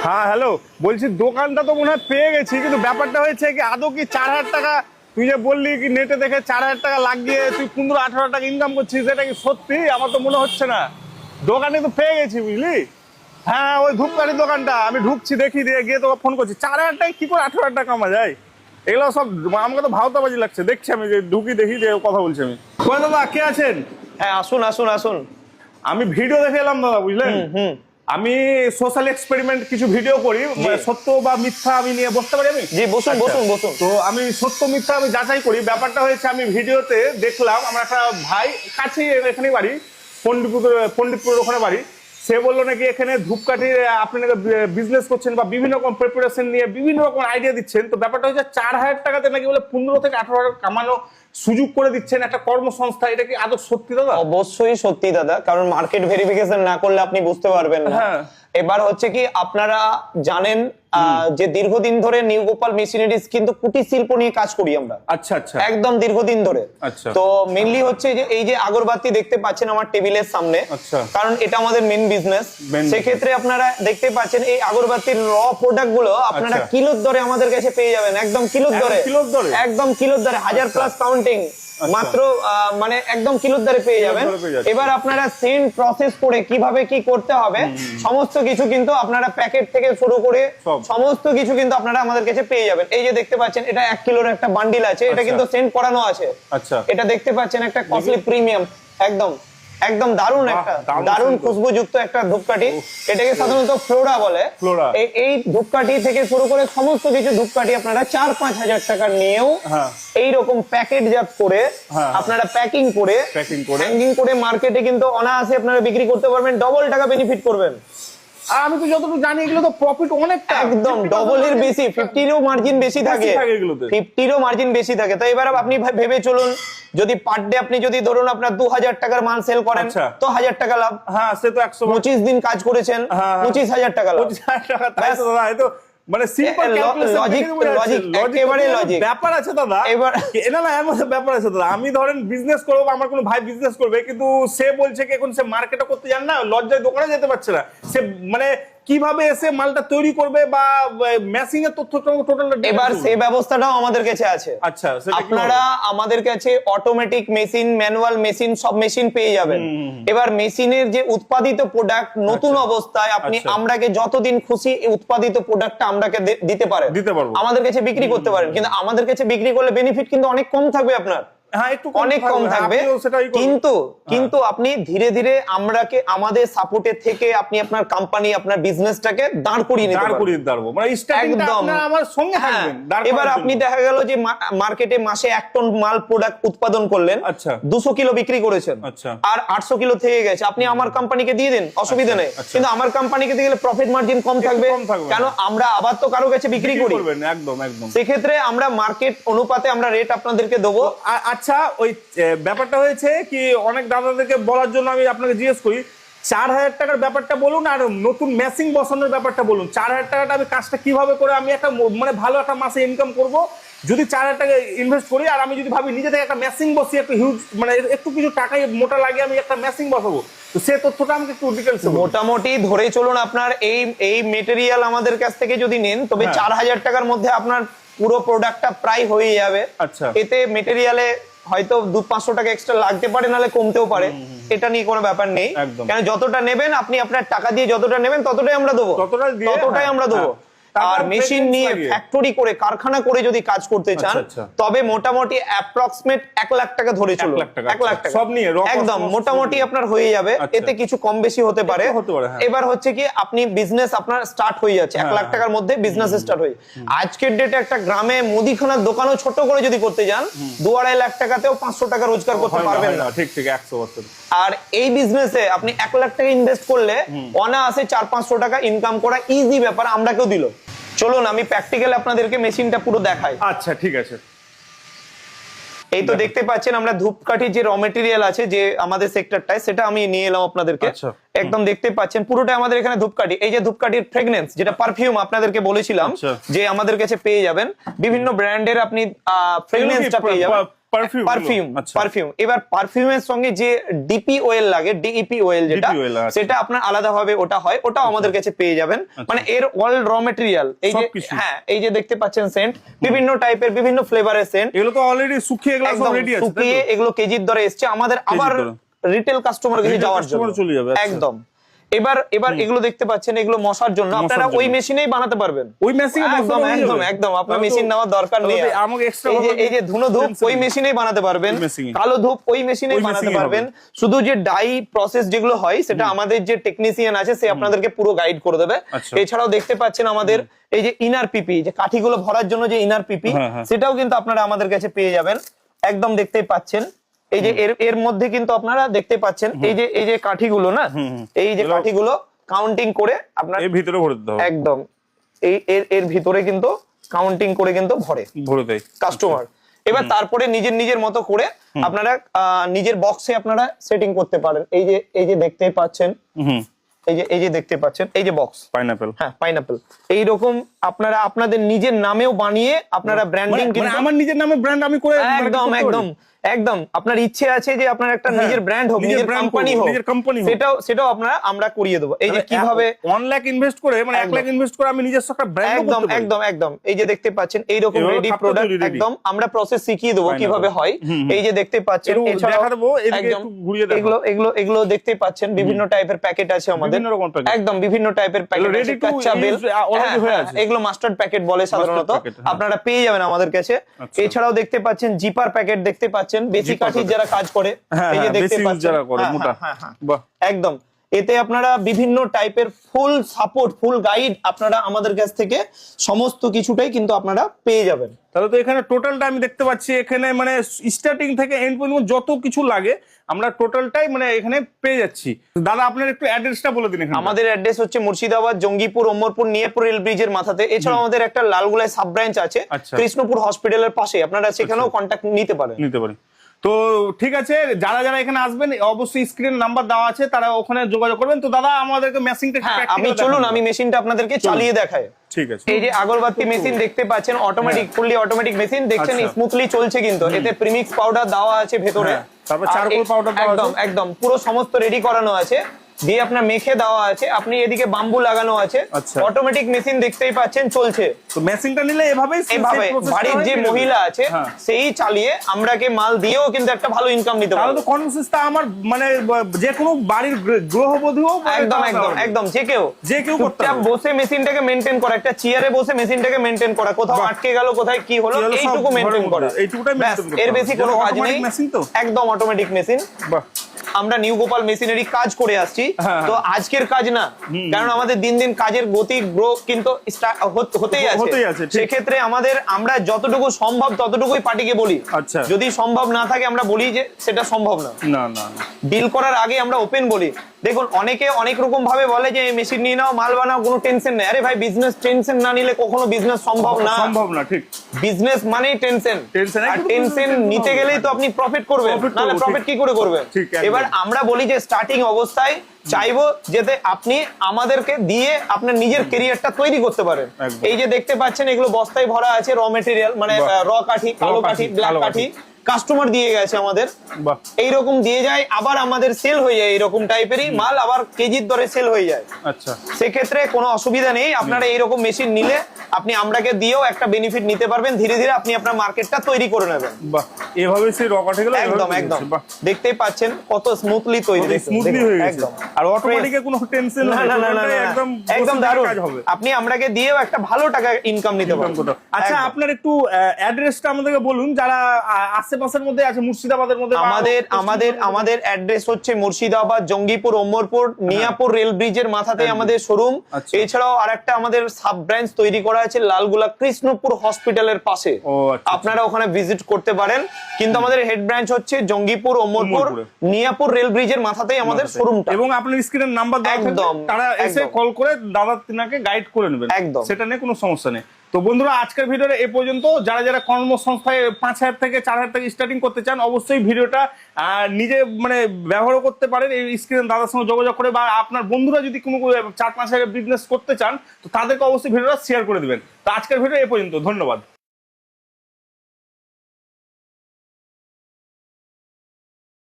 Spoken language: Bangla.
হ্যাঁ হ্যালো, বলছি দোকানটা তো মনে হয় পেয়ে গেছি, কিন্তু ব্যাপারটা হয়েছে কি আদৌ কি 4,000 টাকা তুই যে বললি কি নেটে দেখে 4,000 টাকা লাগিয়ে তুই 15-18 টাকা ইনকাম করছিস, এটা কি সত্যি? আমার তো মনে হচ্ছে না। দোকানে তো পেয়ে গেছি বুঝলি। হ্যাঁ ওই ধূপকাঠির দোকানটা আমি ঢুকছি, দেখি দিয়ে গিয়ে তোকে ফোন করছি। 4,000 টাকা কি করে 18,000 টাকা কামা যায়? এগুলো সব আমাকে তো ভাওতাবাজি লাগছে। দেখছি আমি যে ঢুকি, দেখি যে কথা বলছি আমি। কই দাদা কে আছেন? হ্যাঁ আসুন আসুন আসুন। আমি ভিডিও দেখে এলাম দাদা, বুঝলেন। আমি সোশ্যাল এক্সপেরিমেন্ট কিছু ভিডিও করি, সত্য বা মিথ্যা আমি নিয়ে বসতে পারি আমি। জি বসুন আচ্ছা। বসুন বসুন। তো আমি সত্য মিথ্যা আমি যাচাই করি। ব্যাপারটা হয়েছে আমি ভিডিওতে দেখলাম আমার একটা ভাই কাছে এখানে বাড়ি, পণ্ডিতপুরের ওখানে বাড়ি। সে বললো নাকি এখানে ধূপকাঠি আপনি নাকি বিজনেস করছেন বা বিভিন্ন রকম প্রিপারেশন নিয়ে বিভিন্ন রকম আইডিয়া দিচ্ছেন। তো ব্যাপারটা হচ্ছে 4,000 টাকাতে নাকি বলে 15 থেকে 18,000 কামানো সুযোগ করে দিচ্ছেন একটা কর্মসংস্থা। এটা কি আদৌ সত্যি দাদা? অবশ্যই সত্যি দাদা, কারণ মার্কেট ভেরিফিকেশন না করলে আপনি বুঝতে পারবেন না। হ্যাঁ। এবার হচ্ছে কি আপনারা জানেন যে দীর্ঘদিন ধরে নিউ গোপাল মেশিনারিজ কিন্তু কুটির শিল্প নিয়ে কাজ করি আমরা। আচ্ছা আচ্ছা। একদম দীর্ঘদিন ধরে। আচ্ছা। তো মেইনলি হচ্ছে যে এই যে আগরবাতি দেখতে পাচ্ছেন আমার টেবিলের সামনে, আচ্ছা। কারণ এটা আমাদের মেইন বিজনেস। সেক্ষেত্রে আপনারা দেখতে পাচ্ছেন এই আগরবাতির র প্রোডাক্ট গুলো আপনারা কিলোর দরে আমাদের কাছে পেয়ে যাবেন। একদম কিলোর দরে, একদম কিলোর দরে, 1000 প্লাস কাউন্টিং, মাত্র মানে একদম কিলোর দরে পেয়ে যাবেন। এবার আপনারা সেন্ট প্রসেস করে কিভাবে কি করতে হবে সমস্ত কিছু কিন্তু আপনারা প্যাকেট থেকে শুরু করে সমস্ত কিছু কিন্তু আপনারা আমাদের কাছে পেয়ে যাবেন। এই যে দেখতে পাচ্ছেন এটা 1 কিলোর একটা বান্ডিল আছে, এটা কিন্তু সেন্ট করানো আছে। আচ্ছা। এটা দেখতে পাচ্ছেন একটা কস্টলি প্রিমিয়াম, একদম একদম দারুণ একটা দারুণ খুশবুযুক্ত একটা ধূপকাঠি। এটাকে সাধারণত ফ্লোরা বলে। এই ধূপকাঠি থেকে শুরু করে সমস্ত কিছু ধূপকাঠি আপনারা 4-5 হাজার টাকা নিয়েও এইরকম প্যাকেটজাত করে আপনারা প্যাকিং করে হ্যাঙ্গিং করে মার্কেটে কিন্তু অনায়াসে আপনারা বিক্রি করতে পারবেন, ডবল টাকা বেনিফিট করবেন। আর আমি তো যতটুকু জানি এগুলো তো প্রফিট অনেকটা, একদম ডবল এর বেশি, 50-এরও মার্জিন বেশি থাকে, 50-এরও মার্জিন বেশি থাকে। তো এবার আপনি ভেবে চলুন, যদি পার ডে আপনি যদি ধরুন আপনার 2,000 টাকার মাল সেল করেন তো 1,000 টাকা লাভ। হ্যাঁ সে তো 25 দিন কাজ করেছেন, 25,000 টাকা লাভ। 25,000 টাকা, তাই তো দাদা। এই তো মানে সিম্পল লজিক, একেবারে লজিক। ব্যাপার আছে দাদা, এবার না না এর মধ্যে ব্যাপার আছে দাদা। আমি ধরেন বিজনেস করবো, আমার কোনো ভাই বিজনেস করবে, কিন্তু সে বলছে কি এখন সে মার্কেটে করতে জান না, লজ্জায় দোকানে যেতে পারছে না। সে মানে কিভাবে এসে মালটা তৈরি করবে বা মেশিং এর তথ্য টোটাল, এবার সেই ব্যবস্থাটাও আমাদের কাছে আছে। আচ্ছা, আপনারা আমাদের কাছে অটোমেটিক মেশিন, ম্যানুয়াল মেশিন, সব মেশিন পেয়ে যাবেন। এবার মেশিনের যে উৎপাদিত প্রোডাক্ট নতুন অবস্থায় আপনি আমরাকে যতদিন খুশি এই উৎপাদিত প্রোডাক্টটা আমরাকে দিতে পারেন, আমাদের কাছে বিক্রি করতে পারেন। কিন্তু আমাদের কাছে বিক্রি করলে বেনিফিট কিন্তু অনেক কম থাকবে আপনার, অনেক কম থাকবে। কিন্তু আপনি ধীরে ধীরে আমরাকে আমাদের সাপোর্টে থেকে আপনি আপনার কোম্পানি, আপনার বিজনেসটাকে দাঁড় করিয়ে নিতে পারবেন। একদম আমার সঙ্গে থাকবেন। এবার আপনি দেখা গেল যে মার্কেটে মাসে 1 টন মাল প্রোডাক্ট উৎপাদন করলেন, 200 কিলো বিক্রি করেছেন, আর 800 কিলো থেকে গেছে, আপনি আমার কোম্পানিকে দিয়ে দিন, অসুবিধা নেই। কিন্তু আমার কোম্পানিকে দিয়ে গেলে প্রফিট মার্জিন কম থাকবে, কেন আমরা আবার তো কারো কাছে বিক্রি করি। একদম একদম। সেক্ষেত্রে আমরা মার্কেট অনুপাতে আমরা রেট আপনাদেরকে দেবো। আচ্ছা, ওই ব্যাপারটা হয়েছে কি অনেক দাদাদেরকে বলার জন্য আমি আপনাকে জিজ্ঞেস করি, 4,000 টাকার ব্যাপারটা বলুন আর নতুন মেশিন বসানোর ব্যাপারটা বলুন। 4,000 টাকাটা আমি কাজটা কিভাবে করে আমি একটা মানে ভালো একটা মাসে ইনকাম করব, যদি 4,000 টাকা ইনভেস্ট করি, আর আমি যদি ভাবি নিজে থেকে একটা মেশিন বসি, একটু হিউজ মানে একটু কিছু টাকায় মোটা লাগে আমি একটা মেশিন বসাবো, তো সে তথ্যটা আমাকে একটু ডিটেইলস মোটামুটি ধরে চলুন। আপনার এই মেটেরিয়াল আমাদের কাছ থেকে যদি নেন তবে 4,000 টাকার মধ্যে আপনার পুরো প্রোডাক্টটা প্রায় হয়ে যাবে। আচ্ছা। এতে মেটেরিয়ালে হয়তো 200-500 টাকা এক্সট্রা লাগতে পারে, নাহলে কমতেও পারে, এটা নিয়ে কোনো ব্যাপার নেই। কারণ যতটা নেবেন আপনি আপনার টাকা দিয়ে যতটা নেবেন ততটাই আমরা দেবো, ততটাই আমরা দেবো। আর মেশিন নিয়ে ফ্যাক্টরি করে কারখানা করে যদি কাজ করতে চান তবে মোটামুটি অ্যাপ্রক্সিমেট 1 লাখ টাকা ধরে চলুন, 1 লাখ টাকা সব নিয়ে একদম মোটামুটি আপনার হয়ে যাবে। এতে কিছু কম বেশি হতে পারে। এবার হচ্ছে কি আপনি বিজনেস আপনার স্টার্ট হয়ে যাচ্ছে, 1 লাখ টাকার মধ্যে বিজনেস স্টার্ট হয়ে। আজকের ডেটে একটা গ্রামে মুদিখানার দোকানও ছোট করে যদি করতে যান 2-2.5 লাখ টাকাতেও 500 টাকা রোজগার করতে পারবেন না। ঠিক ঠিক 100%। আর এই বিজনেসে আপনি 1 লাখ টাকা ইনভেস্ট করলে অনায়াসে 400-500 টাকা ইনকাম করা ইজি ব্যাপার, আমরাকেও দিল। চলুন আমি প্র্যাকটিক্যাল আপনাদেরকে মেশিনটা পুরো দেখাই। আচ্ছা ঠিক আছে। এই তো দেখতে পাচ্ছেন আমরা ধূপকাঠির যে র মেটেরিয়াল আছে যে আমাদের সেক্টরটায়, সেটা আমি নিয়ে এলাম আপনাদেরকে। একদম দেখতে পাচ্ছেন পুরোটা আমাদের এখানে ধূপকাঠি। এই যে ধূপকাঠির ফ্রেগনেন্স, যেটা পারফিউম আপনাদেরকে বলেছিলাম যে আমাদের কাছে পেয়ে যাবেন, বিভিন্ন ব্র্যান্ডের আপনি ফ্রেগনেন্সটা পেয়ে যাবেন। Perfume perfume. এবার পারফিউমের সঙ্গে যে ডিপি অয়েল লাগে, ডিইপি অয়েল যেটা, DP oil, আচ্ছা। সেটা আপনার আলাদাভাবে ওটা হয়, ওটাও আমাদের কাছে পেয়ে যাবেন। মানে এর অল র মেটেরিয়াল, এই যে সবকিছু। হ্যাঁ এই যে দেখতে পাচ্ছেন সেন্ট, বিভিন্ন টাইপের বিভিন্ন ফ্লেভারের সেন্ট, এগুলো তো অলরেডি শুকিয়ে এগুলো সব একদম রেডি আছে, তাই তো? শুকিয়ে এগুলো কেজির দরে এসছে আমাদের, আবার দরে। রিটেল কাস্টমার কাছে Retail যাওয়ার customer জন্য চলে যাবে, আচ্ছা। একদম। এবার এগুলো দেখতে পাচ্ছেন, এগুলো মশার জন্য, মশার আপনারা ওই জন্য। মেশিনেই বানাতে পারবেন। ওই মেশিনে একদম একদম একদম, আপনার মেশিন নেওয়ার দরকার নেই। আমাকে এক্সট্রা এই যে ধুনো ধূপ ওই মেশিনেই বানাতে পারবেন, ওই machine-এই। কালো ধূপ ওই মেশিনেই ওই বানাতে machine-এই পারবেন। শুধু যে ডাই প্রসেস যেগুলো হয় সেটা আমাদের যে টেকনিশিয়ান আছে সে আপনাদেরকে পুরো গাইড করে দেবে। আচ্ছা। এছাড়াও দেখতে পাচ্ছেন আমাদের এই যে ইনার পিপি, যে কাঠিগুলো ভরার জন্য যে ইনার পিপি, হ্যাঁ, হ্যাঁ। সেটাও কিন্তু আপনারা আমাদের কাছে পেয়ে যাবেন। একদম দেখতেই পাচ্ছেন, এই যে এর মধ্যে কিন্তু আপনারা দেখতে পাচ্ছেন এই যে কাঠিগুলো না, এই যে কাঠিগুলো কাউন্টিং করে আপনার এর ভিতরে ভরে দিতে হবে, একদম এর ভিতরে কিন্তু কাউন্টিং করে কিন্তু ভরে দেয় কাস্টমার। এবার তারপরে নিজের মতো করে আপনারা নিজের বক্সে আপনারা সেটিং করতে পারেন। এই যে দেখতেই পাচ্ছেন, এই যে দেখতে পাচ্ছেন এই যে বক্স, পাইনাপেল। হ্যাঁ পাইনাপেল, এইরকম আপনারা আপনাদের নিজের নামেও বানিয়ে আপনারা ব্র্যান্ডিং মানে আমার নিজের নামে ব্র্যান্ড আমি করে একদম একদম একদম আপনার ইচ্ছে আছে যে আপনার একটা নিজের ব্র্যান্ড হোক, নিজের কোম্পানি হোক, নিজের কোম্পানি হোক, সেটাও আমরা করিয়ে দেবো। এই যে কিভাবে 1 লাখ ইনভেস্ট করে, মানে 1 লাখ ইনভেস্ট করে আমি নিজস্ব একটা ব্র্যান্ড একদম একদম একদম এই যে দেখতে পাচ্ছেন এইরকম এভাবে রেডি খাপটা প্রোডাক্ট, তৈরি ready। একদম আমরা প্রসেস শিখিয়ে দেবো কিভাবে হয়। এই যে দেখতে পাচ্ছেন, এরকম এছাড়াও দেখা দেবো, এদিকে একদম একটু ঘুরিয়ে দেখাও। এগুলো দেখতে পাচ্ছেন, বিভিন্ন টাইপের প্যাকেট আছে আমাদের, বিভিন্ন রকম packet। একদম বিভিন্ন টাইপের প্যাকেট ready আছে, to কাঁচা বেল use, already হয়ে আছে। এগুলো মাস্টার্ড প্যাকেট বলে সাধারণত, packet, হ্যাঁ। আপনারা পেয়ে যাবেন আমাদের কাছে। আচ্ছা। এছাড়াও দেখতে পাচ্ছেন জিপার প্যাকেট দেখতে পাচ্ছেন, বেশি Zipper কাঠির packet। যারা কাজ করে, হ্যাঁ, এই যে হ্যাঁ, দেখতে বেশি use পাচ্ছেন, যারা করে, হ্যাঁ, মোটা। হ্যাঁ, হ্যাঁ, বাহ। একদম। এতে আপনারা বিভিন্ন টাইপের ফুল সাপোর্ট, ফুল গাইড আপনারা আমাদের কাছ থেকে সমস্ত কিছুটাই কিন্তু আপনারা পেয়ে যাবেন। তাহলে তো এখানে টোটালটা আমি দেখতে পাচ্ছি, এখানে মানে স্টার্টিং থেকে এন্ড পর্যন্ত যত কিছু লাগে আমরা টোটালটাই মানে এখানে পেয়ে যাচ্ছি। দাদা আপনার একটু অ্যাড্রেসটা বলে দিন এখানে। আমাদের অ্যাড্রেস হচ্ছে মুর্শিদাবাদ, জঙ্গিপুর, ওমরপুর, নিয়াপুর রেল ব্রিজের মাথাতে। এছাড়াও আমাদের একটা লালগোলায় সাব ব্রাঞ্চ আছে আচ্ছা। কৃষ্ণপুর হসপিটালের পাশে, আপনারা সেখানেও কন্ট্যাক্ট নিতে পারেন। নিতে পারি। তো ঠিক আছে, যারা যারা এখানে আসবেন অবশ্যই স্ক্রিন নাম্বার দেওয়া আছে, তারা ওখানে যোগাযোগ করবেন। তো দাদা আমাদেরকে মেশিনটা হ্যাঁ, আমি চলুন আমি মেশিনটা আপনাদেরকে চালিয়ে দেখাই। ঠিক আছে। এই যে আগরবাতি মেশিন দেখতে পাচ্ছেন, অটোমেটিক, ফুললি অটোমেটিক মেশিন দেখছেন, আচ্ছা। স্মুথলি চলছে কিন্তু। এতে প্রিমিক্স পাউডার দেওয়া আছে ভেতরে, হ্যাঁ, তারপর আর চারকোল পাউডার দেওয়া আছে। একদম একদম পুরো সমস্ত রেডি করানো আছে, দিয়ে আপনার মেখে দেওয়া আছে। আপনি এদিকে বাম্বু লাগানো আছে, আচ্ছা। অটোমেটিক মেশিন দেখতেই পাচ্ছেন চলছে। তো মেশিনটা নিলে এভাবেই এভাবে বাড়ির যে মহিলা আছে হ্যাঁ। সেই চালিয়ে আমরাকে মাল দিয়েও কিন্তু একটা ভালো ইনকাম নিতে তাহলে পারবো। তো কনসিস্টটা আমার মানে যে কোনো বাড়ির গৃহবধূও একদম একদম একদম যে কেউ করতে চুপচাপ হবে। বসে মেশিনটাকে মেনটেন করা, একটা চেয়ারে বসে মেশিনটাকে মেনটেন করা, কোথাও বাহ। আটকে গেল, কোথায় কি হলো, কি হলো সব এইটুকু মেনটেন ঘরের করা, মধ্যে, এইটুকুটাই ব্যাস, maintain করতে এর হবে। বেশি কোনো যেটা কাজ automatic নেই। machine তো? একদম অটোমেটিক মেশিন। বাহ। আমরা নিউ গোপাল মেশিনারি কাজ করে আসছি, হ্যাঁ, তো আজকের কাজ না, কারণ আমাদের দিন দিন কাজের গতি গ্রো কিন্তু হতেই আছে। ঠিক। সেক্ষেত্রে আমরা যতটুকু সম্ভব ততটুকুই পার্টিকে বলি। আচ্ছা। যদি সম্ভব না থাকে আমরা বলি যে সেটা সম্ভব না। না না না। ডিল করার আগে আমরা ওপেন বলি। দেখুন অনেকে অনেক রকম ভাবে বলে যে মেশিন নিয়ে নাও, মাল বানাও, কোনো টেনশন নেই। আরে ভাই, বিজনেস টেনশন না নিলে কখনো বিজনেস সম্ভব না। সম্ভব না, ঠিক। বিজনেস মানেই টেনশন, Tension, আর একটু টেনশন tension নিতে হবে। গেলেই তো আপনি প্রফিট করবেন, Profit নাহলে করবো, প্রফিট ঠিক। কি করে করবেন? ঠিক, একদম। এবার আমরা বলি যে স্টার্টিং অবস্থায় চাইবো যাতে আপনি আমাদেরকে দিয়ে আপনার নিজের ক্যারিয়ারটা তৈরি করতে পারেন। একদম। এই যে দেখতে পাচ্ছেন এগুলো বস্তায় ভরা আছে র মেটেরিয়াল, মানে বাহ। র কাঠি, কালো কাঠি, ব্ল্যাক কালো কাঠি, কাঠি। কাস্টমার দিয়ে গেছে আমাদের, বাহ। এইরকম দিয়ে যায়, আবার আমাদের সেল হয়ে যায়। এইরকম টাইপেরই মাল আবার কেজির দরে সেল হয়ে যায়। আচ্ছা। সেক্ষেত্রে কোনো অসুবিধা নেই, আপনারা এইরকম মেশিন নিলে আপনি আমরাকে দিয়েও একটা বেনিফিট নিতে পারবেন। ধীরে ধীরে আপনি আপনার মার্কেটটা তৈরি করে নেবেন। বাহ, এভাবে সেই রকাটে গেল একদম একদম দেখতেই পাচ্ছেন কত স্মুথলি তৈরি, স্মুথলি হয়ে গেছে। একদম। আর অটোমেটিকে কোনো টেনশন না না না না না, একদম একদম দারুণ। কাজ হবে। আপনি আমরাকে দিয়েও একটা ভালো টাকা ইনকাম নিতে পারবেন। আচ্ছা, একদম। আপনার একটু অ্যাড্রেসটা আমাদেরকে বলুন, যারা আশেপাশের মধ্যে আছে, মুর্শিদাবাদের মধ্যে বা আমাদের অ্যাড্রেস হচ্ছে মুর্শিদাবাদ, জঙ্গিপুর, ওমরপুর, নিয়াপুর রেল ব্রিজের মাথাতে আমাদের শোরুম। আচ্ছা। এছাড়াও আরেকটা আমাদের সাব ব্রাঞ্চ তৈরি করা আছে লালগোলা কৃষ্ণপুর হসপিটালের পাশে। ও, আচ্ছা। আপনারা ওখানে ভিজিট করতে পারেন, কিন্তু আমাদের হেড ব্রাঞ্চ হচ্ছে জঙ্গিপুর, ওমরপুর, ওমরপুরে। নিয়াপুর রেল ব্রিজের মাথাতেই আমাদের শোরুমটা। এবং আপনার স্ক্রিনের নাম্বার দেওয়া থাকবে, একদম, তারা এসে একদম। কল করে দাদা তিনাকে গাইড করে নেবেন। একদম। সেটা নিয়ে কোনো সমস্যা নেই। তো বন্ধুরা, আজকের ভিডিওটা এ পর্যন্ত। যারা যারা কর্মসংস্থায় 5,000 থেকে 4,000 থেকে স্টার্টিং করতে চান, অবশ্যই ভিডিওটা নিজে মানে ব্যবহার করতে পারেন। এই স্ক্রিনে দাদার সঙ্গে যোগাযোগ করে, বা আপনার বন্ধুরা যদি কোনো 4-5 হাজার বিজনেস করতে চান, তো তাদেরকে অবশ্যই ভিডিওটা শেয়ার করে দিবেন। তো আজকের ভিডিও এ পর্যন্ত, ধন্যবাদ।